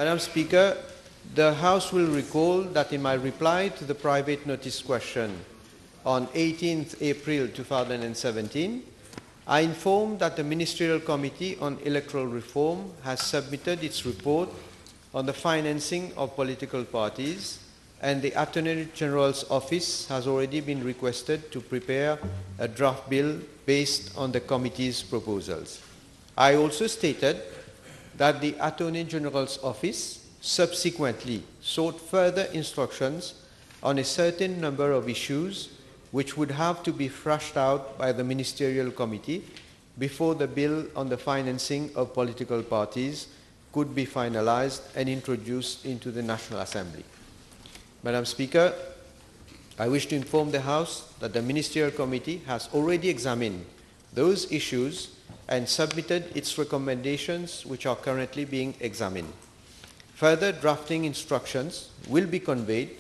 Madam Speaker, the House will recall that in my reply to the private notice question on 18th April 2017, I informed that the Ministerial Committee on Electoral Reform has submitted its report on the financing of political parties, and the Attorney General's Office has already been requested to prepare a draft bill based on the committee's proposals. I also stated that the Attorney General's Office subsequently sought further instructions on a certain number of issues which would have to be thrashed out by the Ministerial Committee before the bill on the financing of political parties could be finalized and introduced into the National Assembly. Madam Speaker, I wish to inform the House that the Ministerial Committee has already examined those issues and submitted its recommendations, which are currently being examined. Further drafting instructions will be conveyed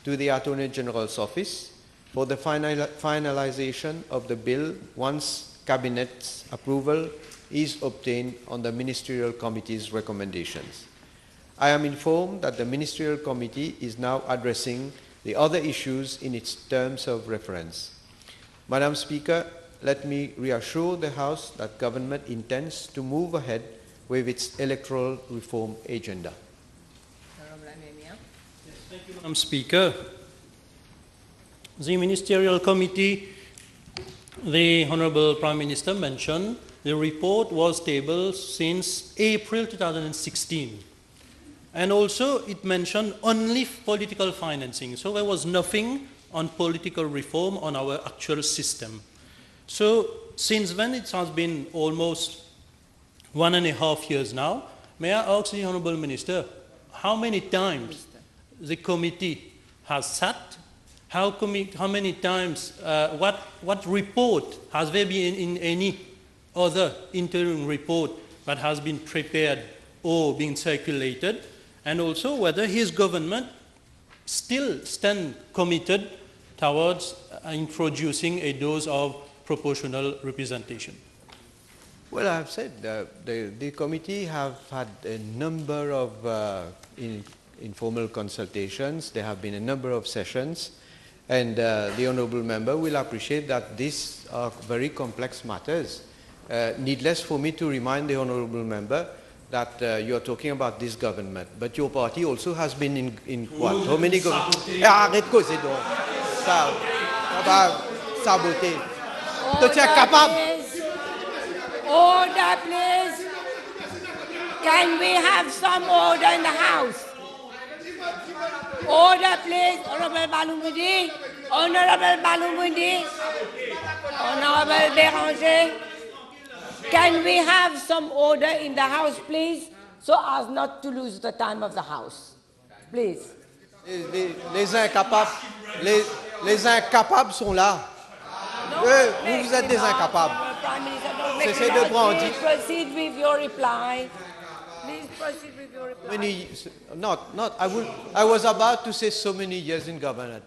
to the Attorney General's Office for the finalization of the bill once Cabinet's approval is obtained on the Ministerial Committee's recommendations. I am informed that the Ministerial Committee is now addressing the other issues in its terms of reference. Madam Speaker, let me reassure the House that government intends to move ahead with its electoral reform agenda. Yes, thank you, Madam Speaker. The Ministerial Committee, the Honourable Prime Minister mentioned, the report was tabled since April 2016. And also it mentioned only political financing. So there was nothing on political reform on our actual system. So since then it has been almost 1.5 years now. May I ask the Honourable Minister, how many times the committee has sat? How many times, what report has there been in any other interim report that has been prepared or been circulated? And also whether his government still stands committed towards introducing a dose of proportional representation. Well, I have said the committee have had a number of informal consultations. There have been a number of sessions, and the honourable member will appreciate that these are very complex matters. Needless for me to remind the honourable member that you are talking about this government, but your party also has been in what? How many governments? Arrête de causer donc. Ça va saboter. Tu es capable. Order, please. Can we have some order in the House? Order, please. Honourable Balumudi. Honourable Balumudi. Honourable Bérenger. Can we have some order in the House, please, so as not to lose the time of the House? Please. Les incapables sont là. Vous êtes des incapables. Cessez de prendre. Please proceed with your reply. Please proceed with your reply. I was about to say so many years in government.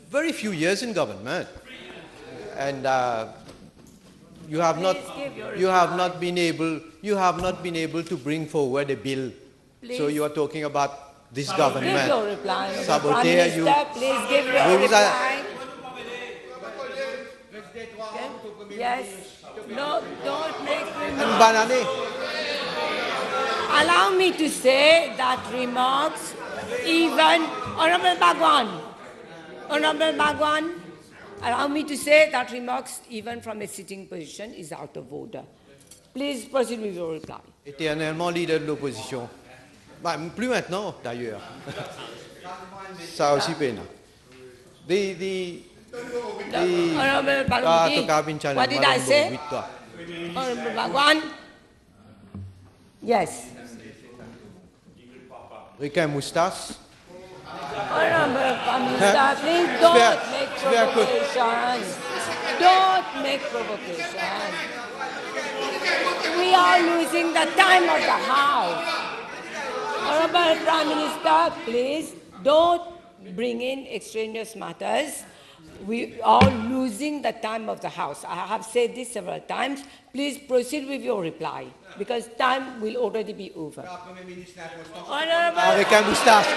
Very few years in government. And you have not been able to bring forward a bill. Please. So you are talking about this government. Give your reply. Saboteur, you. Please give your reply. Okay. Yes. No, don't make remarks. Allow me to say that remarks, even Honourable Bhagwan, allow me to say that remarks, even from a sitting position, is out of order. Please proceed with your reply. Éternellement leader de l'opposition. Bah, plus maintenant, d'ailleurs. Ça aussi peine. Honourable Balumudi, what did I say? Honourable Bhagwan? Yes. Rékin moustache. Honourable Prime Minister, please don't make provocations. Don't make provocations. We are losing the time of the House. Honourable Prime Minister, please don't bring in extraneous matters We are losing the time of the House. I have said this several times. Please proceed with your reply, because time will already be over. Avec un moustache.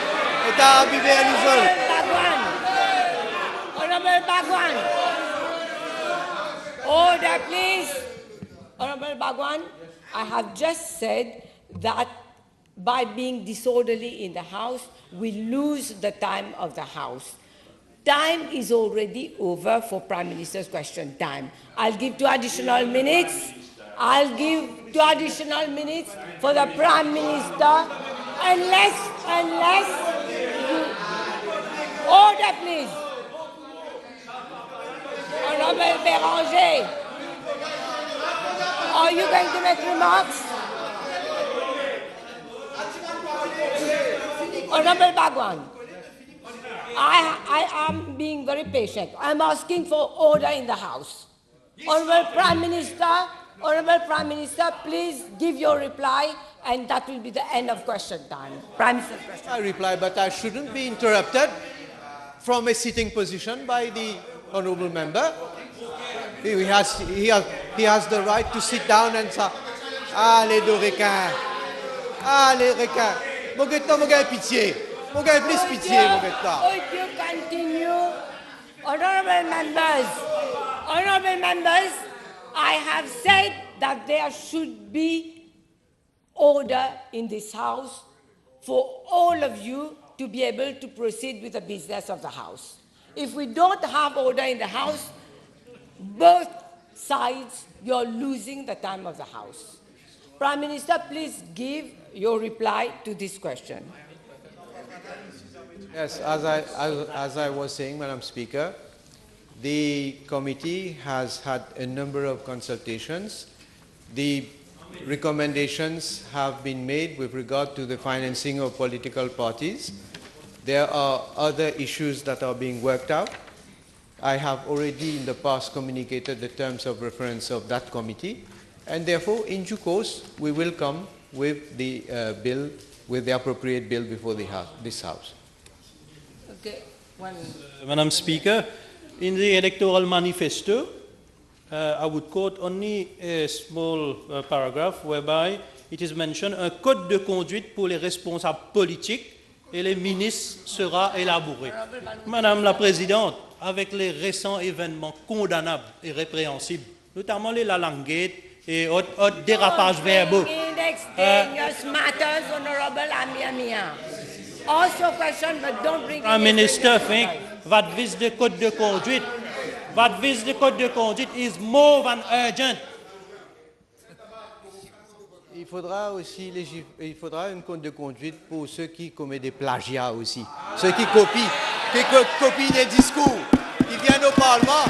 Et un bébé à l'isole. Honorable Bhagwan. Order, please. Honorable Bhagwan, I have just said that by being disorderly in the House, we lose the time of the House. Time is already over for Prime Minister's question time. I'll give 2 additional minutes. I'll give 2 additional minutes for the Prime Minister, unless you... Order, please. Honorable Bérenger, are you going to make remarks? Honorable Bhagwan, I am being very patient. I'm asking for order in the House. Honorable Prime Minister, please give your reply, and that will be the end of question time. Prime Minister's question. I reply, but I shouldn't be interrupted from a sitting position by the honourable member. He has the right to sit down and say, ah, les deux réquins. Ah, les réquins. Mon gars, pitié. Mon gars, please pitié, mon gars. Would you continue? Honourable members, I have said that there should be order in this House for all of you to be able to proceed with the business of the House. If we don't have order in the House, both sides, you're losing the time of the House. Prime Minister, please give your reply to this question. Yes, as I was saying, Madam Speaker, the committee has had a number of consultations. The recommendations have been made with regard to the financing of political parties. There are other issues that are being worked out. I have already in the past communicated the terms of reference of that committee, and therefore, in due course, we will come with the bill, with the appropriate bill before this House. Okay. Madam Speaker, in the electoral manifesto, I would quote only a small paragraph whereby it is mentioned un code de conduite pour les responsables politiques et les ministres sera élaboré. Madame la Présidente, avec les récents événements condamnables et répréhensibles, notamment les Lalangate et autres dérapages verbaux. Prime Minister think that this the code de conduite, is more than urgent. Il faudra aussi un code de conduite pour ceux qui commettent des plagiats aussi, ceux qui copient des discours, qui viennent au Parlement